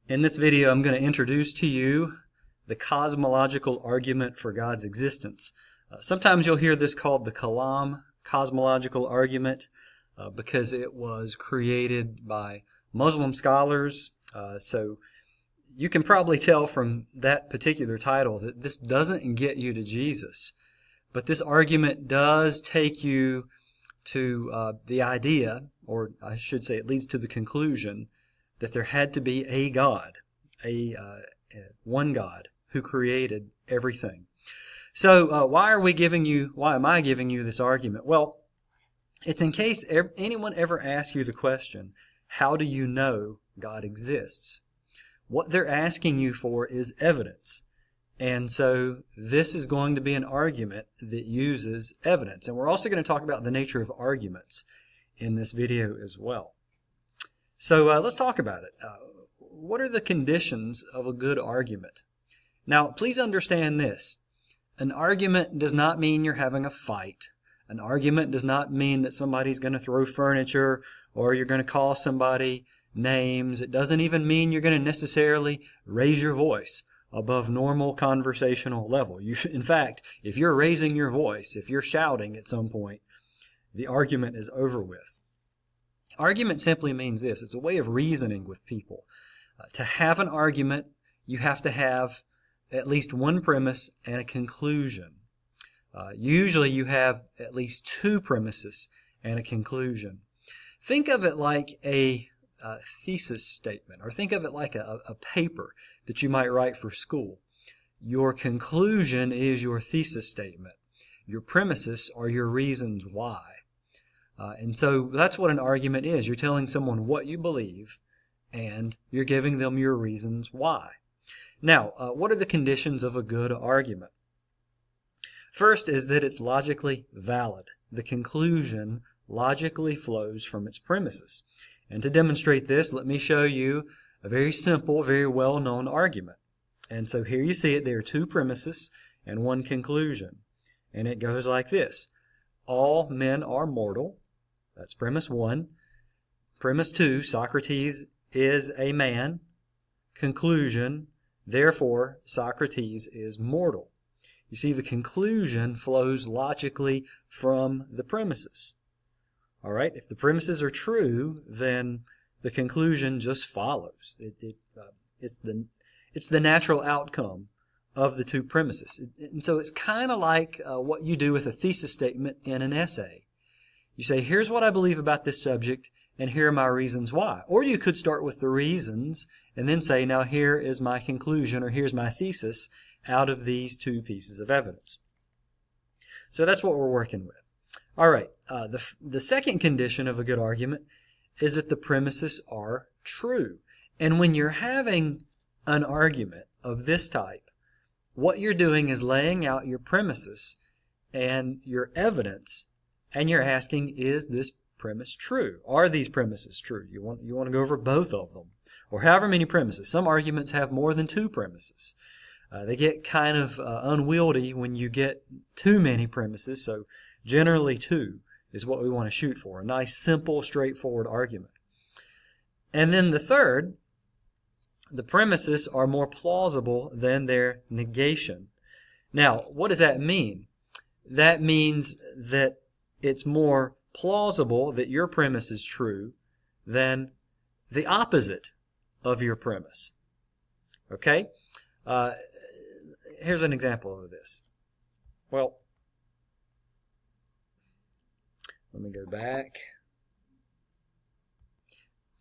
In this video, I'm going to introduce to you the cosmological argument for God's existence. Sometimes you'll hear this called the Kalam cosmological argument because it was created by Muslim scholars. So you can probably tell from that particular title that this doesn't get you to Jesus. But this argument does take you to the idea, or I should say it leads to the conclusion, that there had to be a God, one God who created everything. So why am I giving you this argument? Well, it's in case anyone ever asks you the question, how do you know God exists? What they're asking you for is evidence. And so this is going to be an argument that uses evidence. And we're also going to talk about the nature of arguments in this video as well. So let's talk about it. What are the conditions of a good argument? Now, please understand this. An argument does not mean you're having a fight. An argument does not mean that somebody's going to throw furniture or you're going to call somebody names. It doesn't even mean you're going to necessarily raise your voice above normal conversational level. In fact, if you're raising your voice, if you're shouting at some point, the argument is over with. Argument simply means this. It's a way of reasoning with people. To have an argument, you have to have at least one premise and a conclusion. Usually you have at least two premises and a conclusion. Think of it like a thesis statement, or think of it like a paper that you might write for school. Your conclusion is your thesis statement. Your premises are your reasons why. And so that's what an argument is. You're telling someone what you believe, and you're giving them your reasons why. Now, what are the conditions of a good argument? First is that it's logically valid. The conclusion logically flows from its premises. And to demonstrate this, let me show you a very simple, very well-known argument. And so here you see it. There are two premises and one conclusion. And it goes like this. All men are mortal. That's premise one. Premise two, Socrates is a man. Conclusion, therefore, Socrates is mortal. You see, the conclusion flows logically from the premises. All right, if the premises are true, then the conclusion just follows. It's the natural outcome of the two premises. And so it's kind of like what you do with a thesis statement in an essay. You say, here's what I believe about this subject, and here are my reasons why. Or you could start with the reasons and then say, now here is my conclusion, or here's my thesis out of these two pieces of evidence. So that's what we're working with. All right, the second condition of a good argument is that the premises are true. And when you're having an argument of this type, what you're doing is laying out your premises and your evidence, and you're asking, is this premise true? Are these premises true? You want to go over both of them, or however many premises. Some arguments have more than two premises. They get kind of unwieldy when you get too many premises, so generally two is what we want to shoot for. A nice, simple, straightforward argument. And then the third, the premises are more plausible than their negation. Now, what does that mean? That means that it's more plausible that your premise is true than the opposite of your premise. Okay? Here's an example of this. Well, let me go back.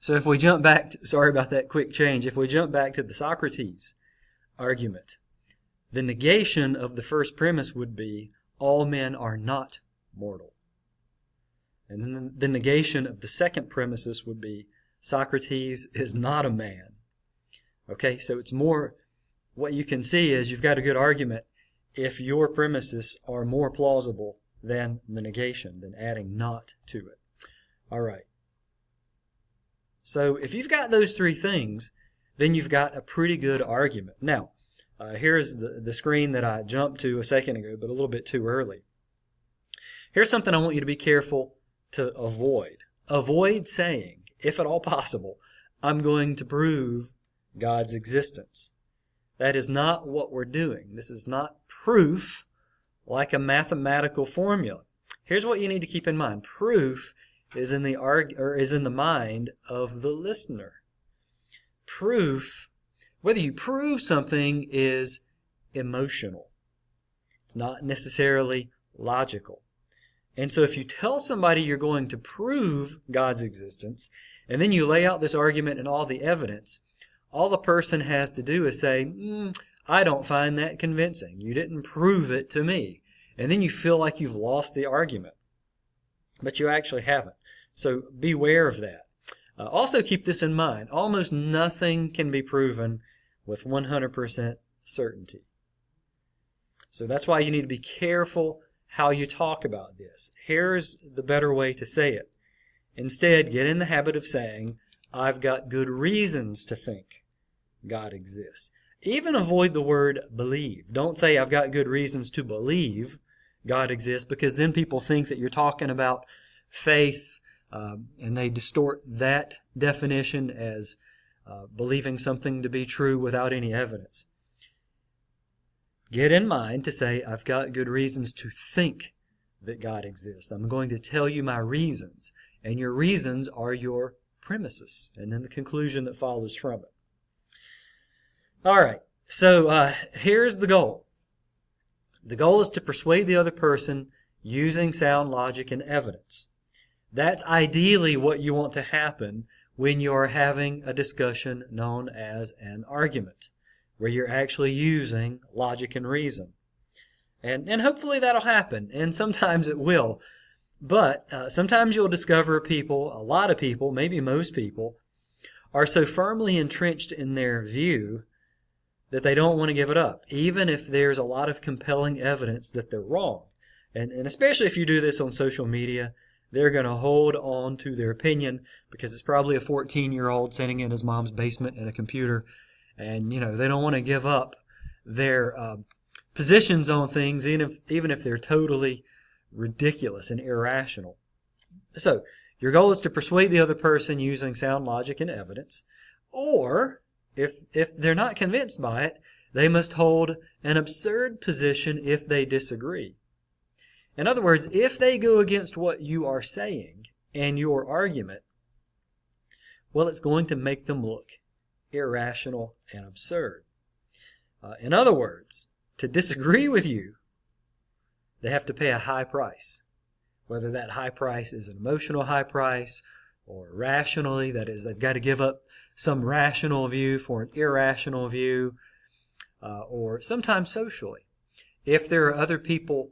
So if we jump back, sorry about that quick change. If we jump back to the Socrates argument, the negation of the first premise would be all men are not mortal. And then the negation of the second premises would be Socrates is not a man. Okay, so it's more, what you can see is you've got a good argument if your premises are more plausible than the negation, than adding not to it. All right. So if you've got those three things, then you've got a pretty good argument. Now, here's the screen that I jumped to a second ago, but a little bit too early. Here's something I want you to be careful to avoid. Avoid saying, if at all possible, I'm going to prove God's existence. That is not what we're doing. This is not proof like a mathematical formula. Here's what you need to keep in mind. Proof is in the mind of the listener. Proof, whether you prove something, is emotional. It's not necessarily logical. And so if you tell somebody you're going to prove God's existence, and then you lay out this argument and all the evidence, all the person has to do is say, I don't find that convincing. You didn't prove it to me. And then you feel like you've lost the argument. But you actually haven't. So beware of that. Also keep this in mind. Almost nothing can be proven with 100% certainty. So that's why you need to be careful how you talk about this. Here's the better way to say it. Instead, get in the habit of saying, I've got good reasons to think God exists. Even avoid the word believe. Don't say, I've got good reasons to believe God exists, because then people think that you're talking about faith, and they distort that definition as believing something to be true without any evidence. Get in mind to say, I've got good reasons to think that God exists. I'm going to tell you my reasons, and your reasons are your premises, and then the conclusion that follows from it. All right, so here's the goal. The goal is to persuade the other person using sound logic and evidence. That's ideally what you want to happen when you're having a discussion known as an argument, where you're actually using logic and reason. And hopefully that'll happen, and sometimes it will. But sometimes you'll discover people, a lot of people, maybe most people, are so firmly entrenched in their view that they don't want to give it up, even if there's a lot of compelling evidence that they're wrong. And especially if you do this on social media, they're going to hold on to their opinion because it's probably a 14-year-old sitting in his mom's basement in a computer, and they don't want to give up their positions on things, even if they're totally ridiculous and irrational. So your goal is to persuade the other person using sound logic and evidence, or if they're not convinced by it, they must hold an absurd position if they disagree. In other words, if they go against what you are saying and your argument, well, it's going to make them look irrational and absurd. In other words, to disagree with you, they have to pay a high price. Whether that high price is an emotional high price or rationally, that is, they've got to give up some rational view for an irrational view, or sometimes socially. If there are other people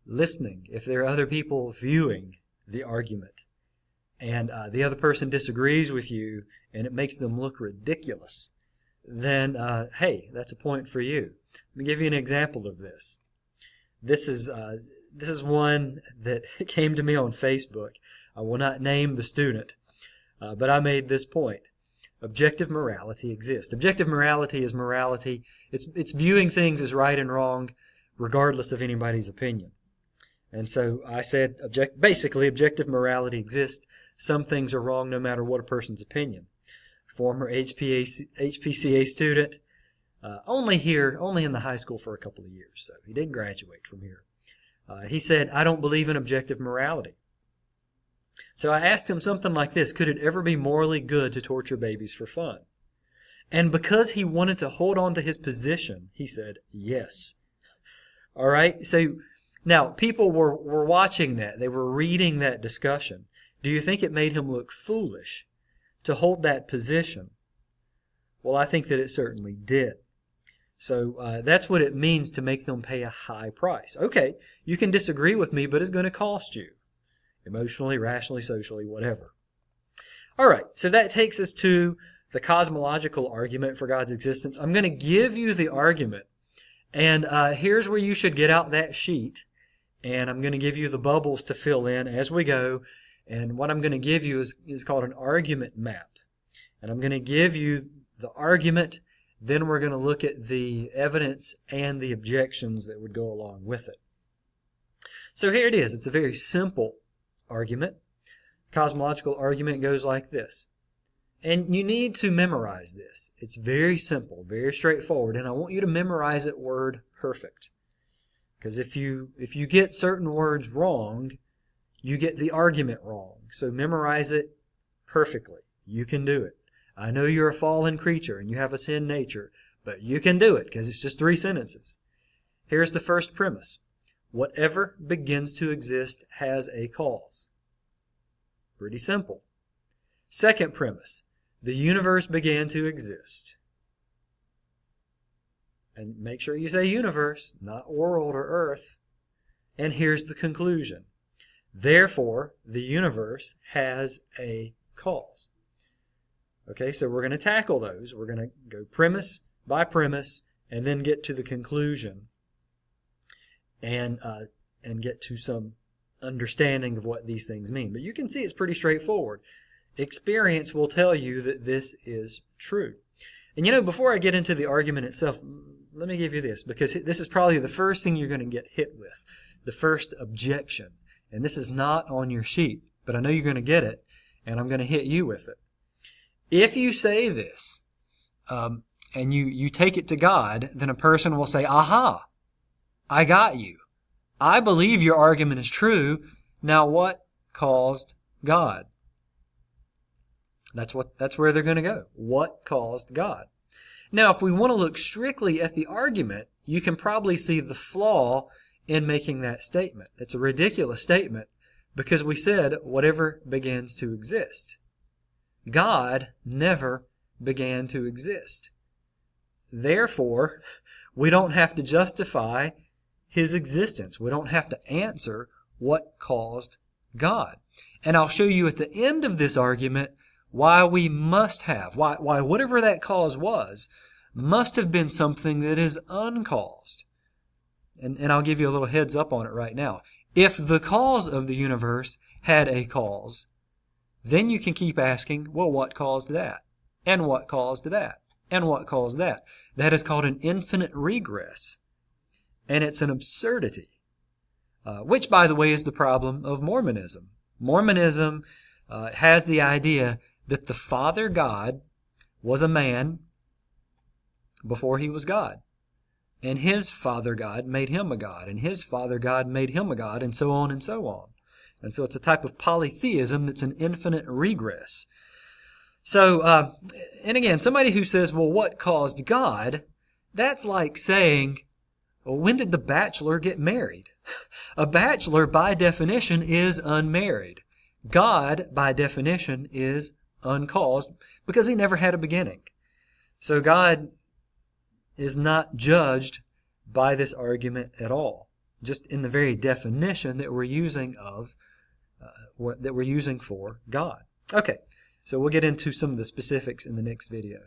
listening, if there are other people viewing the argument, and the other person disagrees with you and it makes them look ridiculous, then, hey, that's a point for you. Let me give you an example of this. This is one that came to me on Facebook. I will not name the student, but I made this point. Objective morality exists. Objective morality is morality. It's viewing things as right and wrong, regardless of anybody's opinion. And so I said, basically, objective morality exists. Some things are wrong no matter what a person's opinion. Former HPCA student, only in the high school for a couple of years, so he didn't graduate from here. He said, I don't believe in objective morality. So I asked him something like this: could it ever be morally good to torture babies for fun? And because he wanted to hold on to his position, he said, yes. All right, so now people were watching that. They were reading that discussion. Do you think it made him look foolish to hold that position? Well, I think that it certainly did. So that's what it means to make them pay a high price. Okay, you can disagree with me, but it's going to cost you. Emotionally, rationally, socially, whatever. All right, so that takes us to the cosmological argument for God's existence. I'm going to give you the argument, and here's where you should get out that sheet, and I'm going to give you the bubbles to fill in as we go. And what I'm going to give you is called an argument map. And I'm going to give you the argument, then we're going to look at the evidence and the objections that would go along with it. So here it is. It's a very simple argument. Cosmological argument goes like this. And you need to memorize this. It's very simple, very straightforward, and I want you to memorize it word perfect. Because if you get certain words wrong, you get the argument wrong. So memorize it perfectly. You can do it. I know you're a fallen creature and you have a sin nature, but you can do it because it's just 3 sentences. Here's the first premise. Whatever begins to exist has a cause. Pretty simple. Second premise. The universe began to exist. And make sure you say universe, not world or earth. And here's the conclusion. Therefore, the universe has a cause. Okay, so we're going to tackle those. We're going to go premise by premise and then get to the conclusion and get to some understanding of what these things mean. But you can see it's pretty straightforward. Experience will tell you that this is true. And before I get into the argument itself, let me give you this, because this is probably the first thing you're going to get hit with, the first objection. And this is not on your sheet, but I know you're going to get it, and I'm going to hit you with it. If you say this, and you take it to God, then a person will say, aha, I got you. I believe your argument is true. Now what caused God? That's where they're going to go. What caused God? Now, if we want to look strictly at the argument, you can probably see the flaw in making that statement. It's a ridiculous statement because we said whatever begins to exist. God never began to exist. Therefore, we don't have to justify His existence. We don't have to answer what caused God. And I'll show you at the end of this argument why we must have, why whatever that cause was, must have been something that is uncaused. And I'll give you a little heads up on it right now. If the cause of the universe had a cause, then you can keep asking, well, what caused that? And what caused that? And what caused that? That is called an infinite regress. And it's an absurdity. Which, by the way, is the problem of Mormonism. Mormonism has the idea that the Father God was a man before he was God. And his Father God made him a God. And his Father God made him a God, and so on and so on. And so it's a type of polytheism that's an infinite regress. So, and again, somebody who says, well, what caused God? That's like saying, well, when did the bachelor get married? A bachelor, by definition, is unmarried. God, by definition, is uncaused because he never had a beginning. So God is not judged by this argument at all, just in the very definition that we're using for God. Okay, so we'll get into some of the specifics in the next video.